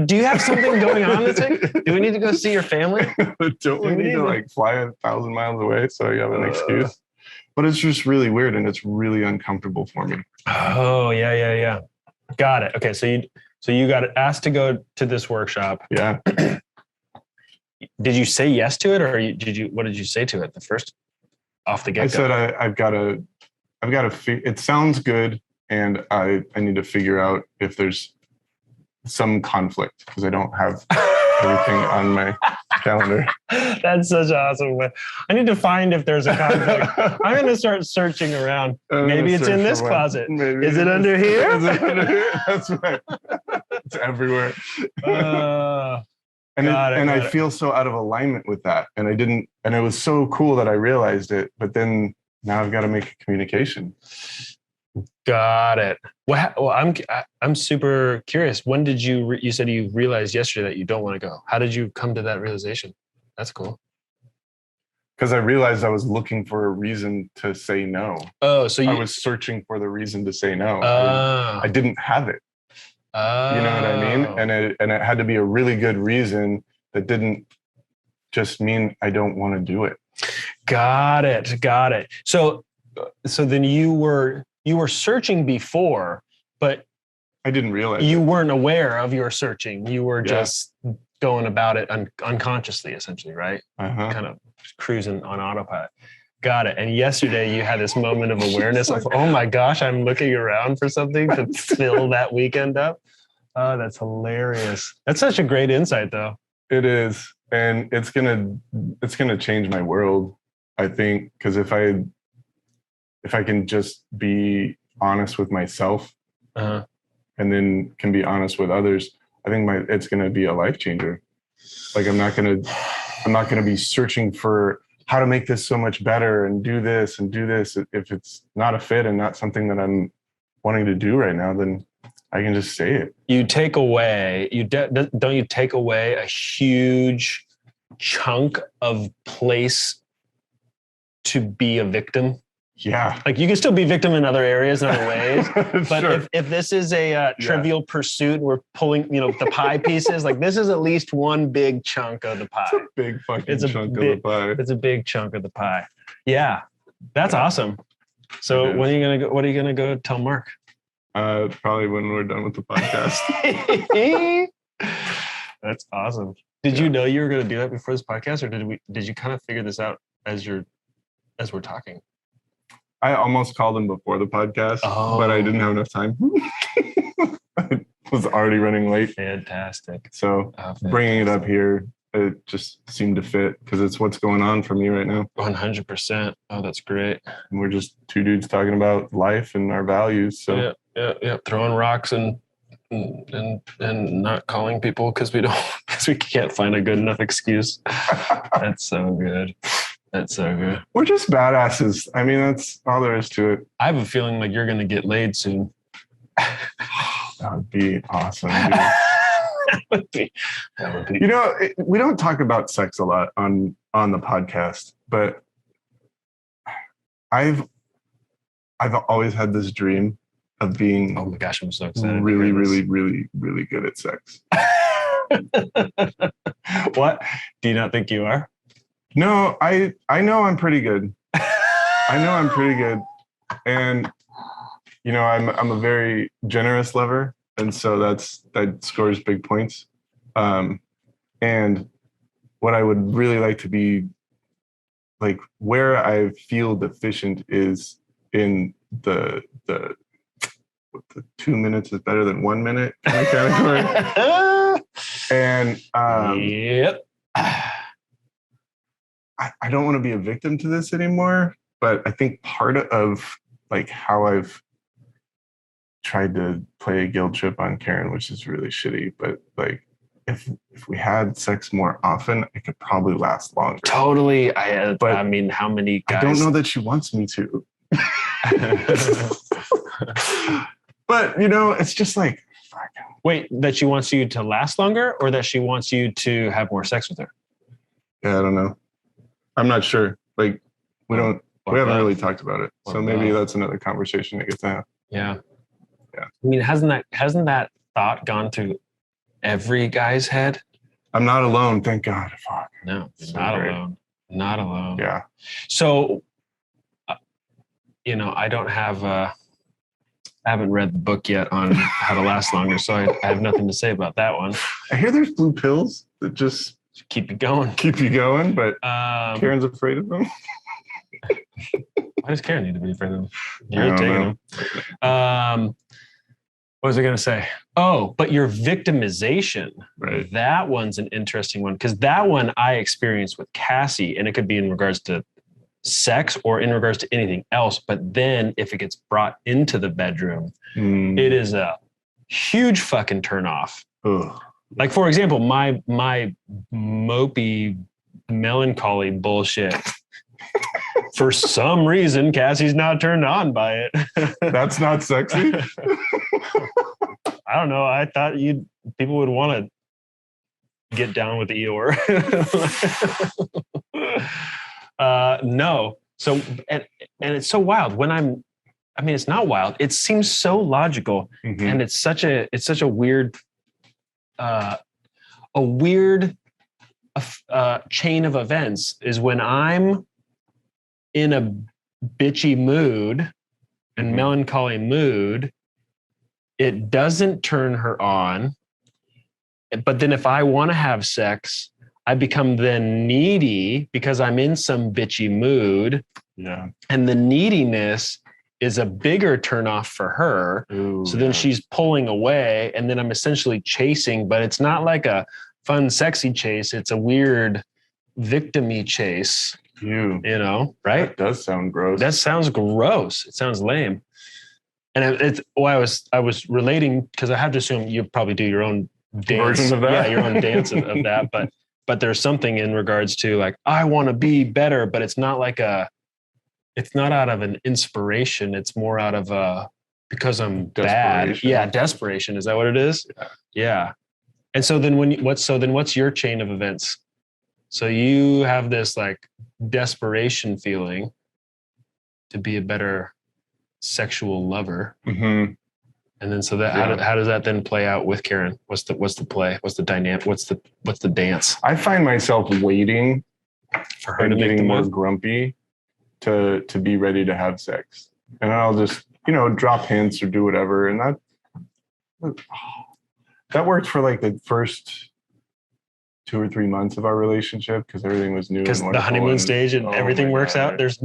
Speaker 2: do you have something going on this week? Do we need to go see your family?
Speaker 1: Don't we need to like fly 1,000 miles away so you have an excuse? But it's just really weird and it's really uncomfortable for me.
Speaker 2: Oh, yeah. Got it. Okay, so you got asked to go to this workshop.
Speaker 1: Yeah.
Speaker 2: Did you say yes to it, or what did you say to it the first off the get-go?
Speaker 1: I said I've got to. It sounds good, and I need to figure out if there's some conflict because I don't have everything on my calendar.
Speaker 2: That's such an awesome way. I need to find if there's a conflict. I'm going to start searching around. Maybe it's in this closet. Is it under here?
Speaker 1: Is it under here? That's right. It's everywhere. I feel so out of alignment with that. And it was so cool that I realized it, but then now I've got to make a communication.
Speaker 2: Got it. Well, I'm super curious. When did you said you realized yesterday that you don't want to go? How did you come to that realization? That's cool.
Speaker 1: Because I realized I was looking for a reason to say no.
Speaker 2: Oh, so I
Speaker 1: was searching for the reason to say no. I didn't have it. You know what I mean? And it had to be a really good reason that didn't just mean I don't want to do it.
Speaker 2: Got it. So then you were searching before, but
Speaker 1: I didn't realize
Speaker 2: you weren't aware of your searching. You were just going about it unconsciously, essentially, right? Kind of cruising on autopilot. Got it. And yesterday you had this moment of awareness of, oh my gosh, I'm looking around for something to fill that weekend up. Oh, that's hilarious. That's such a great insight, though.
Speaker 1: It is. And it's gonna change my world, I think, because if I can just be honest with myself and then can be honest with others, I think it's gonna be a life changer. Like I'm not gonna be searching for how to make this so much better and do this. If it's not a fit and not something that I'm wanting to do right now, then I can just say it.
Speaker 2: You take away, don't you take away a huge chunk of place to be a victim?
Speaker 1: Yeah.
Speaker 2: Like you can still be victim in other areas, in other ways. But
Speaker 1: Sure.
Speaker 2: if this is a trivial pursuit, we're pulling, the pie pieces, like this is at least one big chunk of the pie.
Speaker 1: It's a big fucking chunk of the pie.
Speaker 2: It's a big chunk of the pie. Yeah. That's awesome. So when are you going to go? What are you going to go tell Mark?
Speaker 1: Probably when we're done with the podcast.
Speaker 2: That's awesome. Did you know you were going to do that before this podcast, or did you kind of figure this out as we're talking?
Speaker 1: I almost called him before the podcast, but I didn't have enough time. I was already running late.
Speaker 2: Fantastic.
Speaker 1: So bringing it up here, it just seemed to fit because it's what's going on for me right now.
Speaker 2: 100%. Oh, that's great.
Speaker 1: And we're just two dudes talking about life and our values. So
Speaker 2: yeah. Throwing rocks and not calling people because we can't find a good enough excuse. That's so good. That's so good.
Speaker 1: We're just badasses. I mean, that's all there is to it.
Speaker 2: I have a feeling like you're going to get laid soon.
Speaker 1: That would be awesome. Dude.
Speaker 2: That would be.
Speaker 1: We don't talk about sex a lot on the podcast, but I've always had this dream of being
Speaker 2: oh my gosh, I'm so excited.
Speaker 1: Really, really, really, really good at sex.
Speaker 2: What? Do you not think you are?
Speaker 1: No, I know I'm pretty good. I know I'm pretty good. And I'm a very generous lover. And so that scores big points. And what I would really like to be like where I feel deficient is in the 2 minutes is better than 1 minute kind of category. And
Speaker 2: yep.
Speaker 1: I don't want to be a victim to this anymore, but I think part of like how I've tried to play a guilt trip on Karen, which is really shitty, but like if we had sex more often, I could probably last longer.
Speaker 2: Totally. I mean, how many guys?
Speaker 1: I don't know that she wants me to. But it's just like, fuck.
Speaker 2: Wait, that she wants you to last longer or that she wants you to have more sex with her?
Speaker 1: Yeah, I don't know. I'm not sure. Like we haven't really talked about it. So maybe that's another conversation to get to have.
Speaker 2: Yeah.
Speaker 1: Yeah.
Speaker 2: I mean, hasn't that thought gone through every guy's head?
Speaker 1: I'm not alone, thank God. Fuck.
Speaker 2: No,
Speaker 1: So
Speaker 2: not
Speaker 1: great.
Speaker 2: alone. Not alone.
Speaker 1: Yeah.
Speaker 2: So, I don't have, I haven't read the book yet on how to last longer, so I have nothing to say about that one.
Speaker 1: I hear there's blue pills that just
Speaker 2: keep you going,
Speaker 1: but Karen's afraid of them.
Speaker 2: Why does Karen need to be afraid of them? You're taking them. What was I going to say? Oh, but your victimization,
Speaker 1: right?
Speaker 2: That one's an interesting one because that one I experienced with Cassie, and it could be in regards to sex or in regards to anything else. But then if it gets brought into the bedroom, it is a huge fucking turnoff. Like, for example, my mopey melancholy bullshit. For some reason, Cassie's not turned on by it.
Speaker 1: That's not sexy.
Speaker 2: I don't know. I thought people would want to get down with Eeyore. No. So, and it's so wild it's not wild. It seems so logical. Mm-hmm. And it's such a weird, chain of events is when I'm in a bitchy mood and melancholy mood, it doesn't turn her on. But then if I want to have sex, I become then needy because I'm in some bitchy mood. Yeah. And the neediness is a bigger turnoff for her. Ooh, so then she's pulling away and then I'm essentially chasing, but it's not like a fun, sexy chase. It's a weird victim-y chase. You know, right?
Speaker 1: That does sound gross.
Speaker 2: That sounds gross. It sounds lame. And I was relating because I have to assume you probably do your own dance
Speaker 1: version of that.
Speaker 2: Yeah, your own dance of that. But there's something in regards to like, I want to be better, but it's not it's not out of an inspiration. It's more out of because I'm bad. Yeah, desperation. Is that what it is? Yeah. And so then what's your chain of events? So you have this like desperation feeling to be a better sexual lover. Mm-hmm. And then so that how does that then play out with Karen? What's the play? What's the dynamic? What's the dance?
Speaker 1: I find myself waiting
Speaker 2: for her to
Speaker 1: getting more grumpy to be ready to have sex. And I'll just, drop hints or do whatever. And that worked for like the first 2 or 3 months of our relationship because everything was new.
Speaker 2: Because the honeymoon stage and everything works out. There's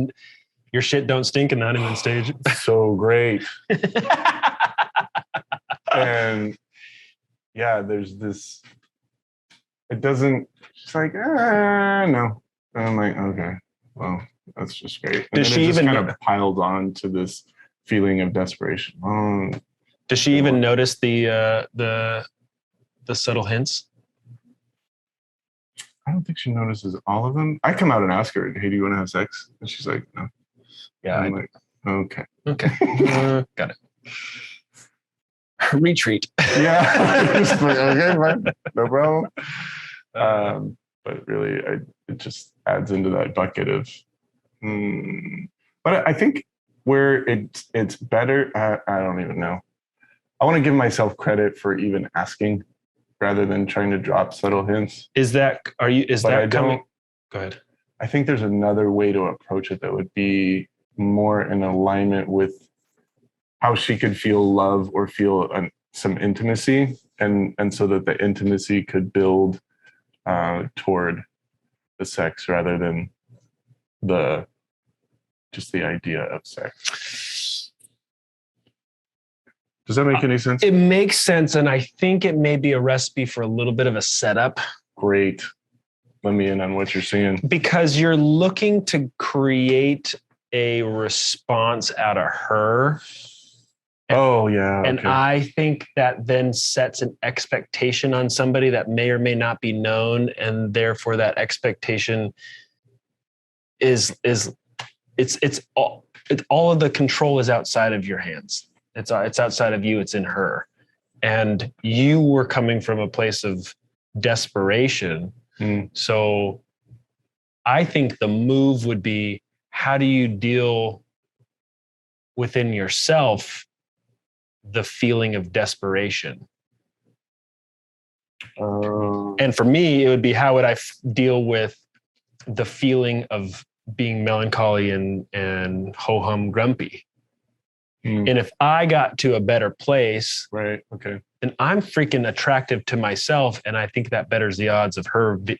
Speaker 2: your shit don't stink in the honeymoon stage.
Speaker 1: So great. And yeah, there's this. It doesn't. She's like, no. And I'm like, okay, well, that's just great. And
Speaker 2: does she even
Speaker 1: kind of piled on to this feeling of desperation?
Speaker 2: Does she even notice the subtle hints?
Speaker 1: I don't think she notices all of them. I come out and ask her, "Hey, do you want to have sex?" And she's like, "No."
Speaker 2: Yeah.
Speaker 1: I'm like, okay.
Speaker 2: Got it. Retreat.
Speaker 1: Yeah. Okay, fine. No problem. But really, it just adds into that bucket of. But I think where it's better. I don't even know. I want to give myself credit for even asking, rather than trying to drop subtle hints.
Speaker 2: Go ahead.
Speaker 1: I think there's another way to approach it that would be more in alignment with how she could feel love or feel some intimacy, and so that the intimacy could build toward the sex rather than just the idea of sex. Does that make any sense?
Speaker 2: It makes sense, and I think it may be a recipe for a little bit of a setup.
Speaker 1: Great. Let me in on what you're seeing.
Speaker 2: Because you're looking to create a response out of her.
Speaker 1: Oh, yeah. Okay.
Speaker 2: And I think that then sets an expectation on somebody that may or may not be known, and therefore that expectation is all of the control is outside of your hands. It's outside of you. It's in her. And you were coming from a place of desperation. So I think the move would be, how do you deal within yourself the feeling of desperation? And for me, it would be, how would I deal with the feeling of being melancholy and ho-hum grumpy? And if I got to a better place,
Speaker 1: right, okay,
Speaker 2: then I'm freaking attractive to myself, and I think that betters the odds of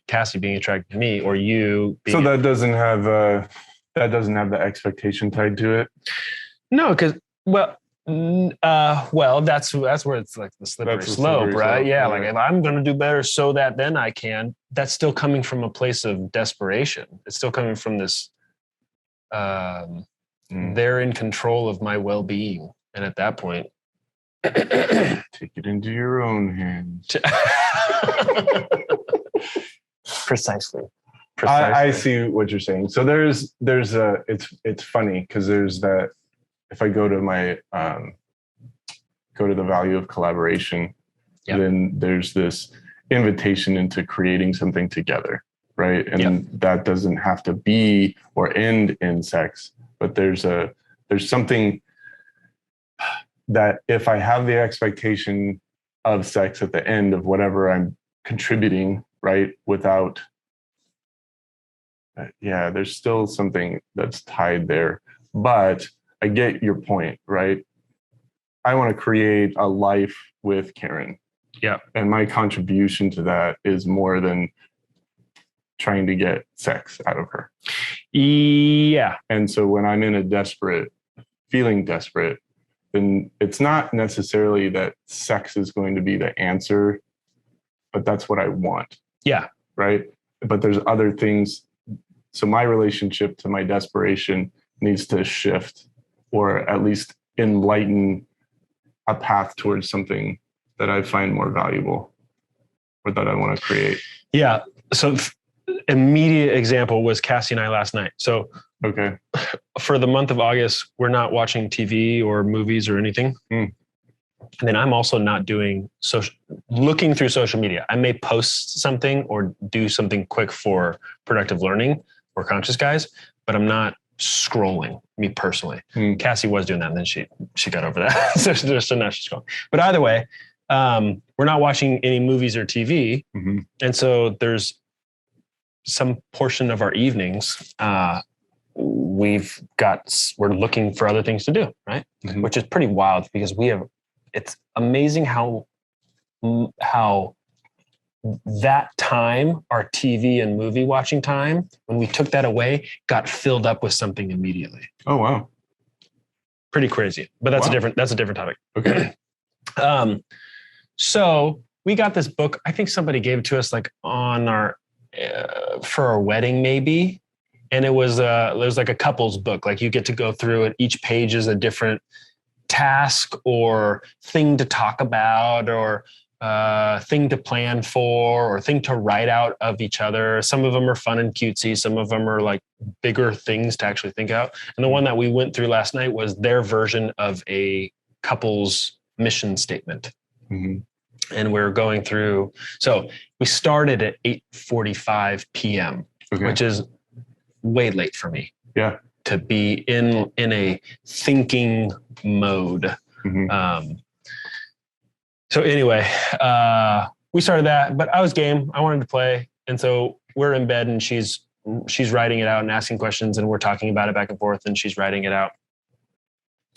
Speaker 2: Cassie being attracted to me, or you.
Speaker 1: So that doesn't have the expectation tied to it.
Speaker 2: No, because that's where it's like the slippery slope, right? Yeah, like if I'm going to do better so that then I can. That's still coming from a place of desperation. It's still coming from this. They're in control of my well-being, and at that point,
Speaker 1: take it into your own hands.
Speaker 2: Precisely.
Speaker 1: I see what you're saying. So it's funny because there's that. If I go to my go to the value of collaboration, then there's this invitation into creating something together, right? And that doesn't have to be or end in sex. But there's something that if I have the expectation of sex at the end of whatever I'm contributing, right, without, there's still something that's tied there. But I get your point, right? I want to create a life with Karen.
Speaker 2: Yeah.
Speaker 1: And my contribution to that is more than trying to get sex out of her.
Speaker 2: Yeah.
Speaker 1: And so when I'm feeling desperate, then it's not necessarily that sex is going to be the answer, but that's what I want.
Speaker 2: Yeah.
Speaker 1: Right. But there's other things. So my relationship to my desperation needs to shift, or at least enlighten a path towards something that I find more valuable or that I want to create.
Speaker 2: Yeah. So immediate example was Cassie and I last night. So
Speaker 1: okay,
Speaker 2: for the month of August, we're not watching TV or movies or anything. And then I'm also not looking through social media. I may post something or do something quick for productive learning or conscious guys, but I'm not scrolling, me personally. Cassie was doing that, and then she got over that. so now she's scrolling. But either way, we're not watching any movies or TV. And so there's some portion of our evenings, we're looking for other things to do, right? Which is pretty wild because it's amazing how that time, our TV and movie watching time, when we took that away, got filled up with something immediately.
Speaker 1: Oh, wow.
Speaker 2: Pretty crazy, but that's a different topic.
Speaker 1: Okay.
Speaker 2: So we got this book. I think somebody gave it to us like on our, for our wedding maybe. And it was like a couple's book. Like you get to go through it. Each page is a different task or thing to talk about or thing to plan for or thing to write out of each other. Some of them are fun and cutesy. Some of them are like bigger things to actually think out. And the one that we went through last night was their version of a couple's mission statement. And we're going through. So we started at 8:45 p.m., which is way late for me.
Speaker 1: Yeah.
Speaker 2: To be in a thinking mode. So anyway, we started that, but I was game. I wanted to play. And so we're in bed and she's writing it out and asking questions and we're talking about it back and forth and she's writing it out.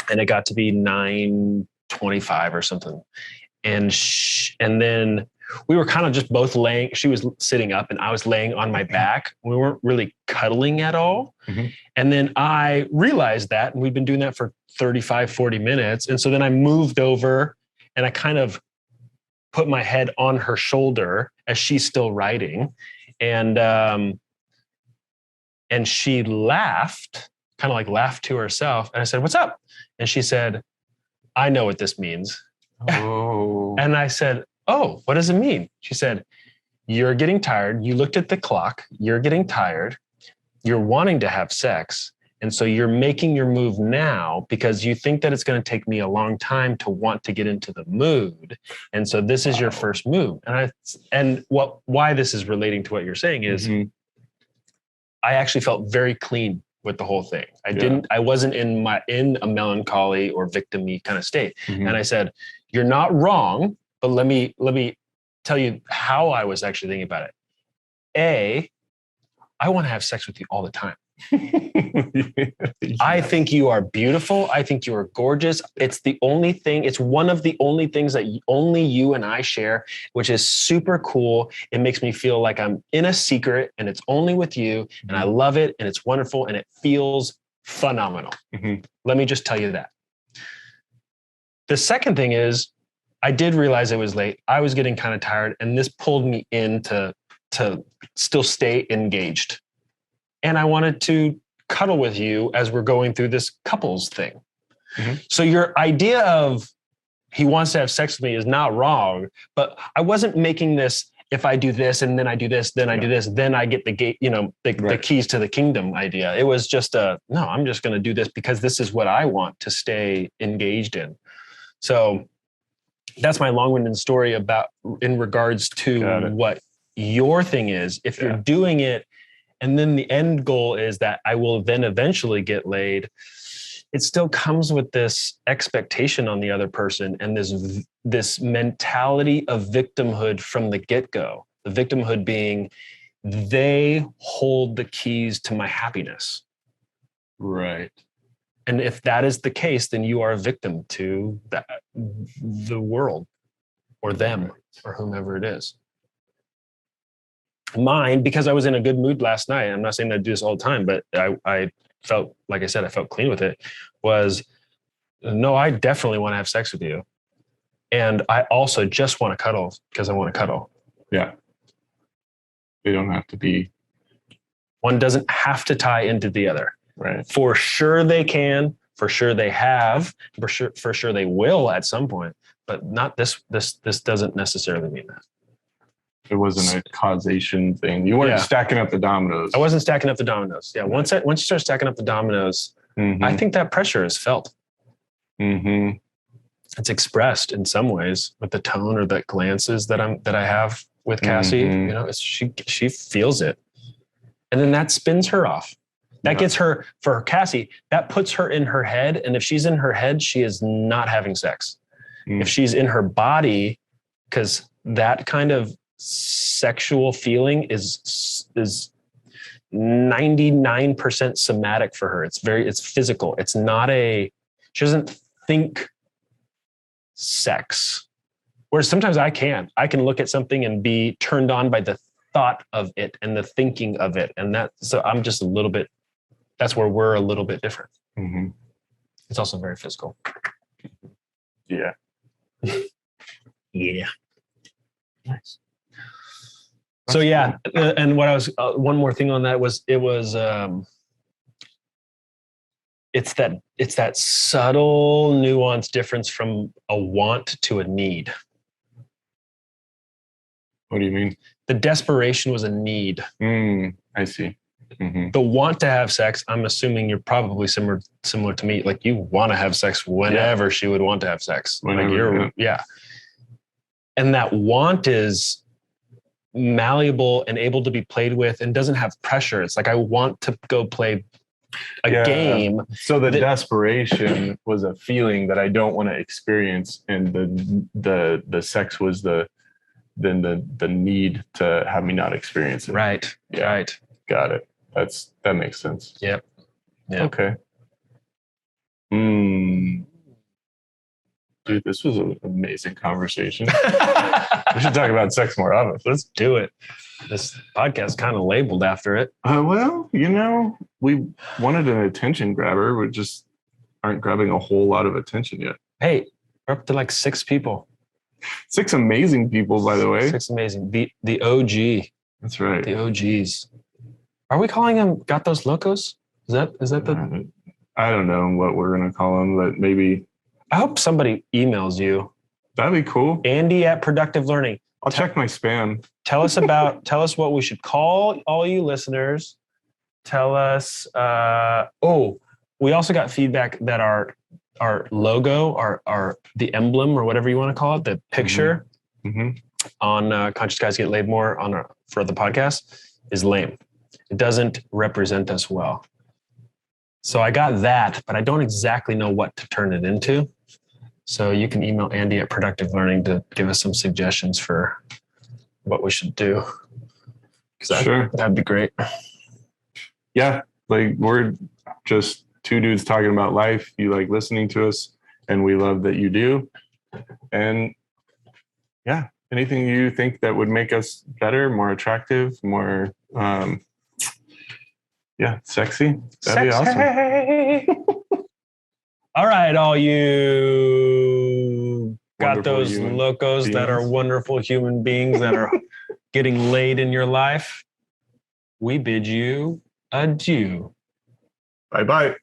Speaker 2: And it got to be 9:25 or something. And then we were kind of just both laying, she was sitting up and I was laying on my back. We weren't really cuddling at all. And then I realized that, and we've been doing that for 35, 40 minutes. And so then I moved over and I kind of put my head on her shoulder as she's still writing. And she laughed, kind of like laughed to herself. And I said, "What's up?" And she said, "I know what this means."
Speaker 1: Oh.
Speaker 2: And I said, "Oh, what does it mean?" She said, "You're getting tired. You looked at the clock. You're getting tired. You're wanting to have sex. And so you're making your move now because you think that it's going to take me a long time to want to get into the mood. And so this is your first move." And why this is relating to what you're saying is I actually felt very clean with the whole thing. I wasn't in a melancholy or victim-y kind of state.
Speaker 1: Mhm.
Speaker 2: And I said, you're not wrong, but let me tell you how I was actually thinking about it. I want to have sex with you all the time. I think you are beautiful. I think you are gorgeous. It's one of the only things that only you and I share, which is super cool. It makes me feel like I'm in a secret and it's only with you. And I love it. And it's wonderful. And it feels phenomenal.
Speaker 1: Mhm.
Speaker 2: Let me just tell you that. The second thing is, I did realize it was late. I was getting kind of tired, and this pulled me in to still stay engaged. And I wanted to cuddle with you as we're going through this couples thing.
Speaker 1: Mhm.
Speaker 2: So your idea of he wants to have sex with me is not wrong, but I wasn't making this, if I do this and then I do this, then I do this, then I get the gate, the keys to the kingdom idea. It was just no, I'm just going to do this because this is what I want to stay engaged in. So that's my long-winded story about in regards to what your thing is. If you're doing it, and then the end goal is that I will then eventually get laid, it still comes with this expectation on the other person and this mentality of victimhood from the get-go. The victimhood being they hold the keys to my happiness.
Speaker 1: Right.
Speaker 2: And if that is the case, then you are a victim to the world or them or whomever it is. Mine, because I was in a good mood last night, I'm not saying I do this all the time, but I felt, like I said, I felt clean with it, was, no, I definitely want to have sex with you. And I also just want to cuddle because I want to cuddle.
Speaker 1: Yeah. They don't have to be.
Speaker 2: One doesn't have to tie into the other.
Speaker 1: Right.
Speaker 2: For sure they can, for sure they have, for sure they will at some point, but not this doesn't necessarily mean that.
Speaker 1: It wasn't a causation thing. You weren't stacking up the dominoes.
Speaker 2: I wasn't stacking up the dominoes. Yeah. Once you start stacking up the dominoes, I think that pressure is felt.
Speaker 1: Mm-hmm.
Speaker 2: It's expressed in some ways with the tone or the glances that I have with Cassie.
Speaker 1: Mm-hmm.
Speaker 2: She feels it. And then that spins her off. That gets her, for Cassie, that puts her in her head. And if she's in her head, she is not having sex. If she's in her body, because that kind of sexual feeling is 99% somatic for her. It's physical. It's not she doesn't think sex. Whereas sometimes I can look at something and be turned on by the thought of it and the thinking of it. And so I'm just a little bit, that's where we're a little bit different.
Speaker 1: Mm-hmm.
Speaker 2: It's also very physical.
Speaker 1: Yeah.
Speaker 2: Yeah. Nice. So yeah, and what I was one more thing on that was it's that subtle nuance difference from a want to a need.
Speaker 1: What do you mean?
Speaker 2: The desperation was a need.
Speaker 1: I see. Mm-hmm.
Speaker 2: The want to have sex, I'm assuming you're probably similar to me. Like you want to have sex whenever she would want to have sex.
Speaker 1: Whenever,
Speaker 2: And that want is malleable and able to be played with and doesn't have pressure. It's like, I want to go play a game.
Speaker 1: So the desperation was a feeling that I don't want to experience. And the sex was the need to have me not experience it.
Speaker 2: Right.
Speaker 1: Yeah.
Speaker 2: Right.
Speaker 1: Got it. That makes sense.
Speaker 2: Yep.
Speaker 1: Okay. Dude, this was an amazing conversation. We should talk about sex more often.
Speaker 2: Let's do it. This podcast kind of labeled after it.
Speaker 1: Well, we wanted an attention grabber. We just aren't grabbing a whole lot of attention yet.
Speaker 2: Hey, we're up to like 6 people.
Speaker 1: 6 amazing people, by the way.
Speaker 2: 6 amazing. The OG.
Speaker 1: That's right.
Speaker 2: The OGs. Are we calling them Gatos Locos? Is that the?
Speaker 1: I don't know what we're gonna call them, but maybe.
Speaker 2: I hope somebody emails you.
Speaker 1: That'd be cool.
Speaker 2: Andy at Productive Learning.
Speaker 1: I'll check my spam. Tell
Speaker 2: us what we should call all you listeners. Tell us. We also got feedback that our logo, our the emblem or whatever you want to call it, the picture on Conscious Guys Get Laid More for the podcast is lame. It doesn't represent us well. So I got that, but I don't exactly know what to turn it into. So you can email Andy at Productive Learning to give us some suggestions for what we should do.
Speaker 1: Sure.
Speaker 2: That'd be great.
Speaker 1: Yeah. Like, we're just two dudes talking about life. You like listening to us, and we love that you do. And yeah, anything you think that would make us better, more attractive, more, sexy. That'd be awesome.
Speaker 2: All right, all you got those locos that are wonderful human beings that are getting laid in your life. We bid you adieu.
Speaker 1: Bye-bye.